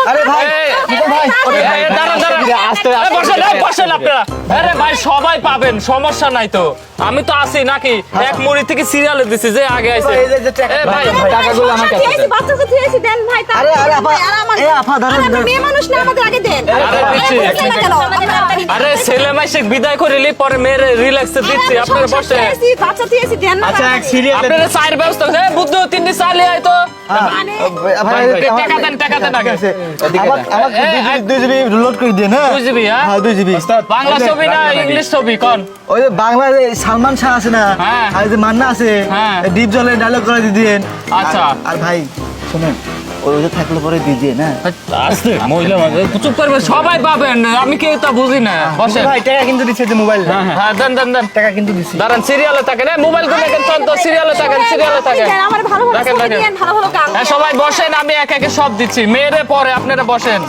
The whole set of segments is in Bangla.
আরে ভাই বসেন আপনারা। আরে ভাই সবাই পাবেন, সমস্যা নাই তো। আমি তো আছি নাকি, এক মুড়ি থেকে সিরিয়ালে দিছি যে আগে আইছে। ভাই টাকাগুলো আমার কাছে দেন। বাচ্চাকে থুয়েছি দেন ভাই। আরে আপা, এ আপা ধরেন। মেয়ে মানুষ না, আমাদের আগে দেন। আরে ছেলে মাইসে বিদায় করিলি পরে মেয়ের রিল্যাক্সে দিচ্ছি, আপনারা বসে। বাচ্চা থুয়েছি দেন না। আচ্ছা এক সিরিয়াল আপনারা চায়ের ব্যবস্থা করছে। বুদ্ধ তিনটি চালে আয় তো। টাকা দেন, টাকা দেন আগে। আমার 2 জিবি লোড করে দেন। হ্যাঁ 2 জিবি, হ্যাঁ? হ্যাঁ 2 জিবি। বাংলা ছবি না ইংলিশ ছবি কোন? ওই যে বাংলা যে সালমান শাহ আছে না, হ্যাঁ। আর যে মান্না আছে, হ্যাঁ। ডিপ জলে ডায়লগ করে দিয়েন। আচ্ছা। আর ভাই শুনেন, ওই যে থাকলে পরে দিয়ে দিয়ে না। আস্তে মহিলা মানুষ চুপ করবে, সবাই পাবেন। আমি কেউ তা বুঝি না। বসেন। ভাই টাকা কিন্তু দিচ্ছে যে মোবাইল। হ্যাঁ দেন দেন দেন। টাকা কিন্তু দিচ্ছি। দাঁড়ান, সিরিয়ালে থাকেন। মোবাইল গুলো দেখেন তো, সিরিয়ালে থাকেন, সিরিয়ালে থাকেন। আমার ভালো ভালো দেখেন, ছবি দেখেন। দেন, ভালো ভালো গান। হ্যাঁ সবাই বসেন, আমি এক একে সব দিচ্ছি। মেয়েরে পরে আপনারা বসেন।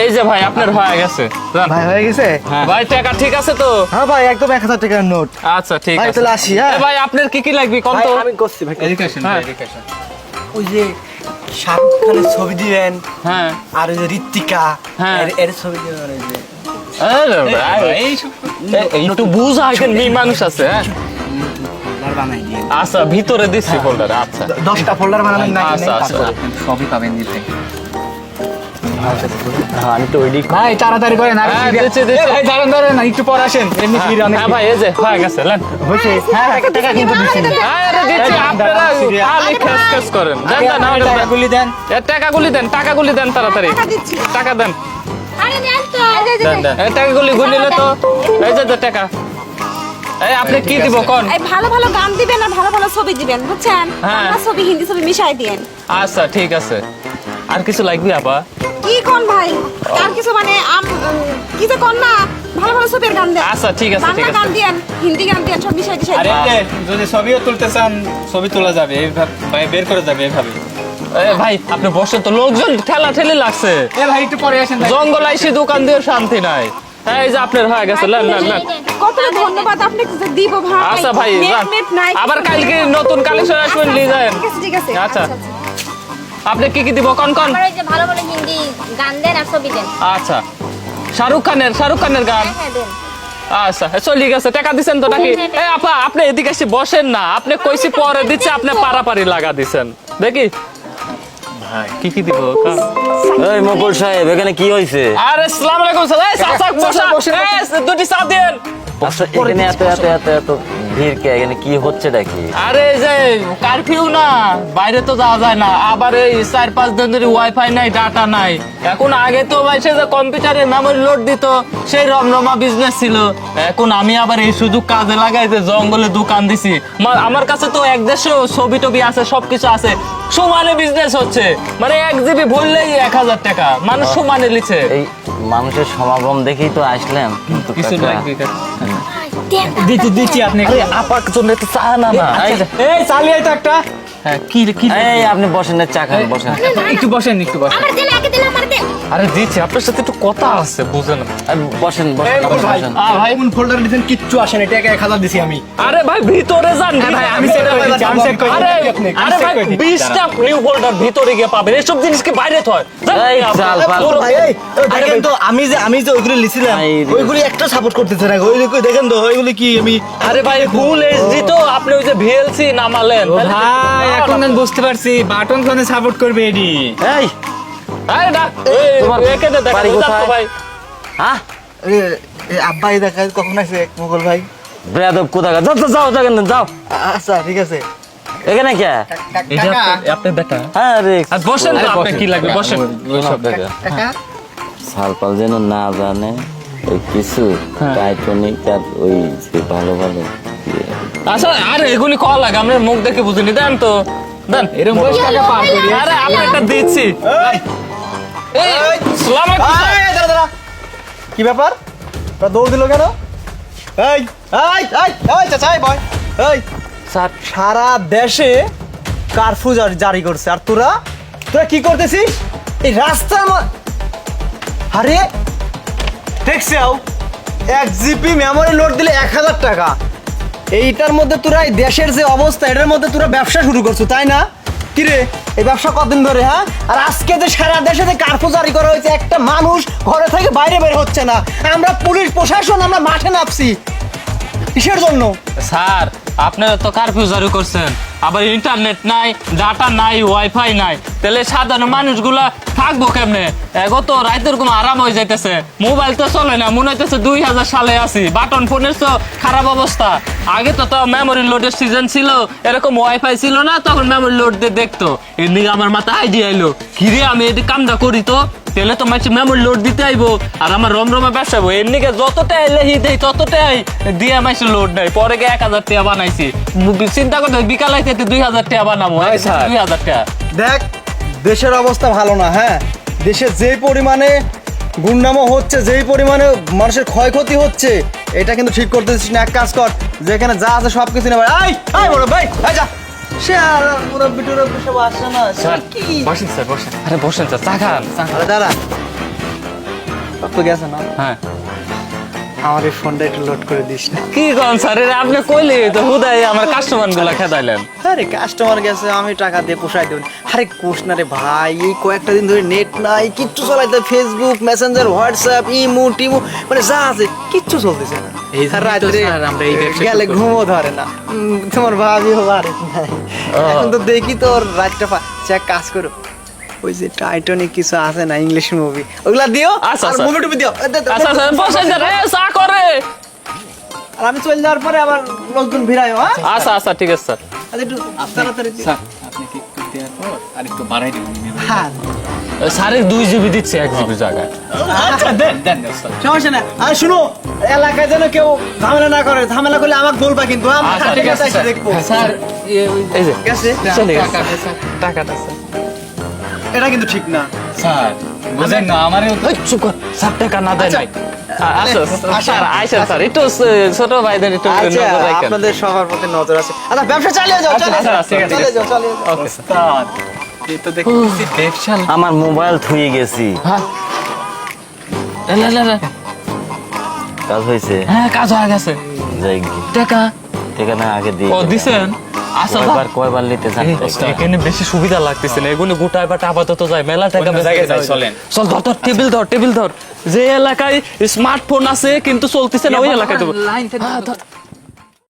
এই যে ভাই আপনার হয়ে গেছে। যান। ভাই হয়ে গেছে? ভাই টাকা ঠিক আছে তো? হ্যাঁ ভাই একদম 1000 টাকার নোট। আচ্ছা ঠিক ভাই আছে। তাহলে আসি। হ্যাঁ এ ভাই আপনার কি কি লাগবে কোন তো? আমি করছি ভাই। হ্যাঁ। ওই যে শাহরুখ খানের ছবি দিবেন, হ্যাঁ আর ওই যে ঋত্বিকা, হ্যাঁ। এর ছবি দিবেন। ওই যে আরে ভাই একটু বুঝাইছেন, মেয়ে মানুষ আছে। হ্যাঁ ফোল্ডার বানাই দিয়েন। আচ্ছা ভিতরে দিচ্ছি ফোল্ডারে। আচ্ছা 10টা ফোল্ডার বানাবেন না? আচ্ছা আচ্ছা। সবই পাবেন দিতে। আমি তো ওইদিক। ভাই তাড়াতাড়ি করেন। আর হ্যাঁ, serial- দিচ্ছি, দিচ্ছি। এ ভাই দাঁড়ান দাঁড়ান না, একটু পর আসেন। এমনি ভিড় অনেক। হ্যাঁ ভাই এই যে হয়ে গেছে। লেন। হয়েছে। হ্যাঁ টাকা কিন্তু দিচ্ছি। আরে দিচ্ছি, আপনারা খালি খেস খেস করেন। দেন দেন আমাদের দেন। টাকাগুলি দেন। টাকাগুলি দেন, টাকাগুলি দেন তাড়াতাড়ি। টাকা দিচ্ছি। টাকা দেন। আরে দেন তো। এই যে, দেন দেন। এই টাকাগুলি গুনিলে তো। এই যে টাকা। এই আপনি কি দিব কোন? এই ভালো ভালো গান দিবেন আর ভালো ভালো ছবি দিবেন, বুঝছেন? হ্যাঁ। বাংলা ছবি হিন্দি ছবি মিশাই দিয়েন। আচ্ছা ঠিক আছে। আর কিছু লাগবে আপা? কি কোন ভাই? আর কিছু মানে কি যে কোন না, ভালো ভালো ছবির গান দেন। আচ্ছা ঠিক আছে, ঠিক বাংলা আছে। গান দিয়েন, হিন্দি গান দিয়েন, সব মিশাই দিশাই আরে দিয়েন। যদি ছবিও তুলতে চান, ছবি তোলা যাবে এইভাবে। ভাই বের করে যাবে এইভাবে। এ ভাই আপনি বসেন তো, লোকজন ঠেলা ঠেলি লাগছে। এ ভাই একটু পরে আসেন ভাই। জঙ্গল আইসি দোকান দিয়ে শান্তি নাই। এই যে আপনার হয়ে গেছে। Lane lane lane. কত ধন্যবাদ আপনাকে যে দিব ভাই। আচ্ছা ভাই যান। নেট নাই। আবার কালকে নতুন কালেকশন আসবেন নিয়ে যান। ঠিক আছে ঠিক আছে। আচ্ছা। আপনি কি কি দিব কোন কোন? আমার ওই যে ভালো ভালো হিন্দি গান দেন আর ছবি দেন। আচ্ছা শাহরুখ খানের গান। হ্যাঁ দেন। আচ্ছা চলে গেছে। টাকা দিছেন তো নাকি? এই আপা আপনি এদিকে এসে বসেন না। আপনি কইছি পরে দিচ্ছে, আপনি পারাপারি লাগা দিছেন। দেখি ভাই কি কি দিব? এই মকবুল সাহেব এখানে কি হইছে? আরে আসসালামু আলাইকুম স্যার। এই চাচা বসা। এই দুটি চা দেন। এখানে এত ভিড় কে? এখানে কি হচ্ছে নাকি? আরে এই যে কারফিউ না, বাইরে তো যাওয়া যায় না। আবার এই 4-5 দিন ধরে ওয়াইফাই নাই, ডাটা নাই। এখন আগে তো ভাই সে যে কম্পিউটারে মেমোরি লোড দিত, সেই রমরমা বিজনেস ছিল। এখন আমি আবার এই সুযোগ কাজে লাগাইতে জঙ্গলে দোকান দিছি। আমার কাছে তো 150 ছবি টবি আছে, সবকিছু আছে। সমানে বিজনেস হচ্ছে, মানে 1 জিবি ভরলেই 1000 টাকা। মানুষ সমানে লিছে। এই মানুষের সমাগম দেখেই তো আসলাম, কিন্তু কিছু কাকা, লাগবে কাকা? দিচ্ছি দিচ্ছি আপনি। আরে আপার জন্য একটু চা না না। এই চালিয়ে তো একটা। হ্যাঁ কি কি এই আপনি বসেন না, চা খান, বসেন। একটু বসেন একটু বসেন। আমার দেন, আগে দেন, আমার দেন। আরে দিচ্ছি, আপনার সাথে একটু কথা আছে, বুঝেন? বসেন বসেন এই মকবুল ভাই, বসেন। ভাই কোন ফোল্ডার দিবেন কিচ্ছু আসে না। টাকা 1000 দিছি আমি। আরে ভাই ভিতরে যান। ভাই আমি সেট করে দিচ্ছি, আমি সেট করে আরে দিচ্ছি আপনি। আরে ভাই 20টা নিউ ফোল্ডার ভিতরে গিয়ে পাবেন। এসব জিনিস কি বাইরে থয়? এই চাল পাল। ভাই এই দেখেন তো, আমি যে ওইগুলো লিছিলাম, ভাই, ওইগুলি একটা সাপোর্ট করতেছে না। ওই দেখেন তো ওইগুলি কি আমি। আরে ভাই ফুল এইচডি তো, আপনি ওই যে ভিএলসি নামালেন। ভাই এখন আমি বুঝতে পারছি, বাটন ফোনে সাপোর্ট করবে এডি। এই আরে না তোমার একে দে বাড়ি দেখা কোথায়? ভাই। হ্যাঁ আব্বা এই দেখা কখন আছে মোগল ভাই? বেয়াদব কোথাকার, যাও যাও যাও দেখেন যাও। আচ্ছা ঠিক আছে। এখানে কে? এটা আপনি বেটা। হ্যাঁ রে আর বসেন তো, আপনি কি লাগবে বসেন। সব দেখা কাকা সালপাল যেন না জানে ওই কিছু টাইটনিক আর ওই যে ভালো ভালো আচ্ছা আরে এগুলি কল লাগে, আমরা মুখ দেখে বুঝিনি। দেন তো দেন। এরকম বয়স টাকা পার করি। আরে আপনি এটা দিচ্ছি। এই সালাম আলাইকুম। এই, দাঁড়া, দাঁড়া। কি ব্যাপার? তোরা দৌড় দিল কেন? এই এই এই এই চাচা এই বয়। এই স্যার সারা দেশে কারফিউ জারি করছে, আর তোরা তোরা কি করতেছিস এই রাস্তার আরে দেখছাও 1 জিবি মেমোরি লোড দিলে 1000 টাকা। এইটার মধ্যে তোরা এই দেশের যে অবস্থা, এটার মধ্যে তোরা ব্যবসা শুরু করছো তাই না? কি রে এই ব্যবসা কতদিন ধরে, হ্যাঁ? আর আজকে যে সারা দেশে যে কার্ফিউ জারি করা হয়েছে, একটা মানুষ ঘরে থেকে বাইরে বের হচ্ছে না, আমরা পুলিশ প্রশাসন আমরা মাঠে নামছি কিসের জন্য? স্যার আপনারা তো কারফিউ জারি করছেন, আবার ইন্টারনেট নাই, ডাটা নাই, ওয়াইফাই নাই, তাহলে সাধারণ মানুষগুলা থাকবো কেমনে? এগো তো রাইতের কোনো আরাম হয়ে যাইতেছে, মোবাইল তো চলে না, মনে হইতেছে 2000 সালে আছি, বাটন ফোনের তো খারাপ অবস্থা। আগে তো মেমোরি লোডের সিজন ছিল, এরকম ওয়াইফাই ছিল না, তখন মেমোরি লোড দিয়ে দেখতো। এদিকে আমার মাথা আইডিয়া এলো, কিরে আমি এই কামটা করি তো তাহলে তো মাঝে মেমোরি লোড দিতে আইবো, আর আমার রমরমা ব্যবসা হবো। এমনিকে যতটাই লেহি দেই ততটাই দিয়ে মাইছে লোড নাই, পরে গিয়ে 1000 টাকা বানাইছি। চিন্তা করতে বিকাল আইতে 2000 টাকা বানাবো, 2000 টাকা। দেখ দেশের অবস্থা ভালো না, হ্যাঁ? দেশে যেই পরিমাণে গুন্ডামো হচ্ছে, যেই পরিমাণে মানুষের ক্ষয়ক্ষতি হচ্ছে, এটা কিন্তু ঠিক করতে দিচ্ছিস না। এক কাজ কর, যেখানে যা আছে সব কিছু নেবে। আই বড় ভাই, আই যা। সে আর মুরব্বি টুরব্বি সব আসে না, স্যার কি? বসেন স্যার, বসেন। আরে বসেন স্যার, চা খান। আরে দাঁড়া, সব তো গেছে না? হ্যাঁ আমার এই ফোনটা একটু লোড করে দিস না। কি কন স্যার, এটা আপনি কইলে তো হুদাই আমার কাস্টমার গুলা খেদাইলেন। আরে কাস্টমার গেছে, আমি টাকা দিয়ে পোষাই দেব। আরে কোষ না রে ভাই, এই কয়েকটা দিন ধরে নেট নাই, কিচ্ছু চালাইতে, Facebook, Messenger, WhatsApp, imo Timo, মানে যা আছে কিচ্ছু চলতেছে না। এই জন্যই আর তো রাত্রে স্যার আমরা এই ব্যবসা গেলে শুরু ঘুমও ধরে না। তোমার ভাবিও পারে নাই। এখন তো দেখি তোর রাতটা চেক কাজ করো, ওই যে টাইটানিক কিছু আছে না ইংলিশ মুভি, ওগুলা দিও। আচ্ছা, আর আচ্ছা। মুভি টুভি দিও। আচ্ছা স্যার বসেন স্যার, এ চা করে। আর আমি চলে যাওয়ার পরে আবার লোকজন ভিড়াই, হ্যাঁ? আচ্ছা আচ্ছা ঠিক আছে স্যার। আর একটু তাড়াতাড়ি দিও। স্যার আপনাকে একটু দেওয়ার পর আর একটু বাড়াই দেবেন। হ্যাঁ স্যারের 2 জিবি দিচ্ছে 1 জিবি জায়গায়। আচ্ছা দেন দেন স্যার। সমস্যা না। আর শুনো, এলাকায় যেন কেউ ঝামেলা না করে, ঝামেলা করলে আমাকে বলবা কিন্তু, আমি আচ্ছা, ঠিক আছে স্যার। দেখবো। স্যার এই যে ঠিক আছে? চলে গেছে টাকা, স্যার। টাকাটা স্যার। এটা কিন্তু ঠিক না। স্যার বুঝেন না আমারও তো ওই চুপ কর, স্যার টাকা না দেয় নাই। আচ্ছা স্যার আইসেন স্যার, একটু ছোট ভাইদের একটু আচ্ছা, নজর রাখেন। আপনাদের সবার প্রতি নজর আছে। আচ্ছা ব্যবসা চালিয়ে যাও, চালিয়ে আচ্ছা, যাও, ঠিক আছে, চালিয়ে যাও, চালিয়ে যাও। ওকে স্যার এই তো দেখতেছি ব্যবসা আমার মোবাইল থুয়ে গেছি, হ্যাঁ কাজ হয়েছে, হ্যাঁ কাজ হয়ে গেছে। যাই গিয়ে। টাকা ঠিক আছে, আগে দিই। ও দিছেন? আচ্ছা কয়বার নিতে চান? এখানে বেশি সুবিধা লাগতেছে না, এগুলো গোটায় বাটা আপাতত যায়, মেলা টাকা অন্য জায়গায় যাই, চলেন। চল ধর ধর, টেবিল ধর। যে এলাকায় স্মার্টফোন আছে কিন্তু চলতেছে না, ওই এলাকায় দেবো। লাইন হ্যাঁ, ধর।